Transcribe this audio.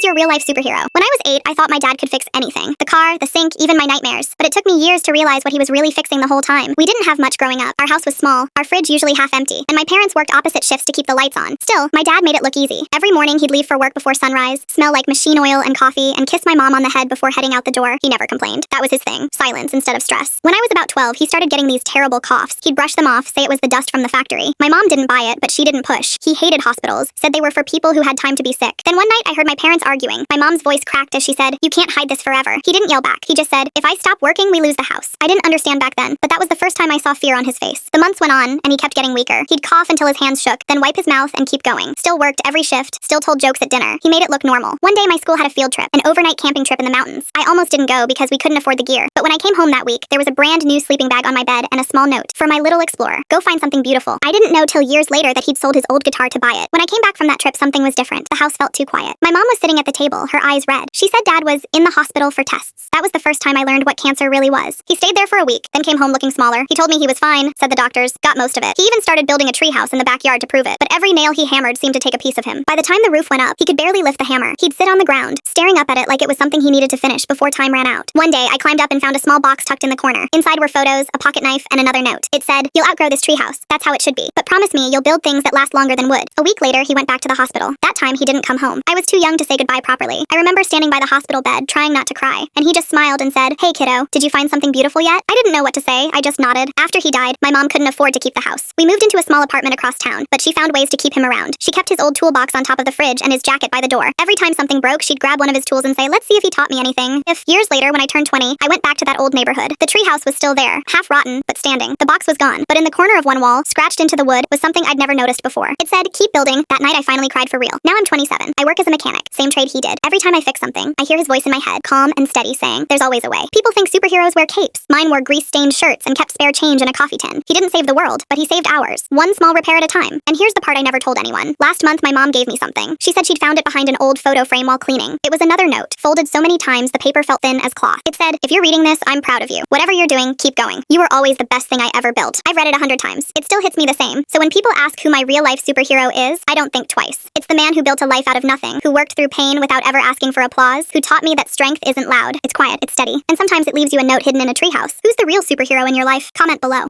your real-life superhero? When I was 8, I thought my dad could fix anything. The car, the sink, even my nightmares. But it took me years to realize what he was really fixing the whole time. We didn't have much growing up. Our house was small, our fridge usually half empty, and my parents worked opposite shifts to keep the lights on. Still, my dad made it look easy. Every morning he'd leave for work before sunrise, smell like machine oil and coffee, and kiss my mom on the head before heading out the door. He never complained. That was his thing. Silence instead of stress. When I was about 12, he started getting these terrible coughs. He'd brush them off, say it was the dust from the factory. My mom didn't buy it, but she didn't push. He hated hospitals, said they were for people who had time to be sick. Then one night I heard my parents arguing. My mom's voice cracked as she said, "You can't hide this forever." He didn't yell back. He just said, "If I stop working, we lose the house." I didn't understand back then, but that was the first time I saw fear on his face. The months went on, and he kept getting weaker. He'd cough until his hands shook, then wipe his mouth and keep going. Still worked every shift, still told jokes at dinner. He made it look normal. One day my school had a field trip, an overnight camping trip in the mountains. I almost didn't go because we couldn't afford the gear. But when I came home that week, there was a brand new sleeping bag on my bed and a small note. "For my little explorer, go find something beautiful." I didn't know till years later that he'd sold his old guitar to buy it. When I came back from that trip, something was different. The house felt too quiet. My mom was sitting at the table, her eyes red. She said Dad was in the hospital for tests. That was the first time I learned what cancer really was. He stayed there for a week, then came home looking smaller. He told me he was fine, said the doctors, got most of it. He even started building a treehouse in the backyard to prove it, but every nail he hammered seemed to take a piece of him. By the time the roof went up, he could barely lift the hammer. He'd sit on the ground, staring up at it like it was something he needed to finish before time ran out. One day, I climbed up and found a small box tucked in the corner. Inside were photos, a pocket knife, and another note. It said, "You'll outgrow this treehouse. That's how it should be. But promise me you'll build things that last longer than wood." A week later, he went back to the hospital. That time, he didn't come home. I was too young to say goodbye properly. I remember standing by the hospital bed, trying not to cry, and he just smiled and said, "Hey kiddo, did you find something beautiful yet?" I didn't know what to say. I just nodded. After he died, my mom couldn't afford to keep the house. We moved into a small apartment across town, but she found ways to keep him around. She kept his old toolbox on top of the fridge and his jacket by the door. Every time something broke, she'd grab one of his tools and say, "Let's see if he taught me anything." Years later, when I turned 20, I went back to that old neighborhood. The treehouse was still there, half rotten, but standing. The box was gone, but in the corner of one wall, scratched into the wood, was something I'd never noticed before. It said, "Keep building." That night I finally cried for real. Now I'm 27. I work as a mechanic, same trade he did. Every time I fix something, I hear his voice in my head, calm and steady, saying, "There's always a way." People think superheroes wear capes. Mine wore grease-stained shirts and kept spare change in a coffee tin. He didn't save the world, but he saved ours, one small repair at a time. And here's the part I never told anyone. Last month, my mom gave me something. She said she'd found it behind an old photo frame while cleaning. It was another note, folded so many times the paper felt thin as cloth. It said, "If you're reading this, I'm proud of you. Whatever you're doing, keep going. You were always the best thing I ever built." I've read it 100 times. It still hits me the same. So when people ask who my real-life superhero is, I don't think twice. It's the man who built a life out of nothing, who worked through pain without ever asking for applause, who taught me that strength isn't loud, it's quiet, it's steady. And sometimes it leaves you a note hidden in a treehouse. Who's the real superhero in your life? Comment below.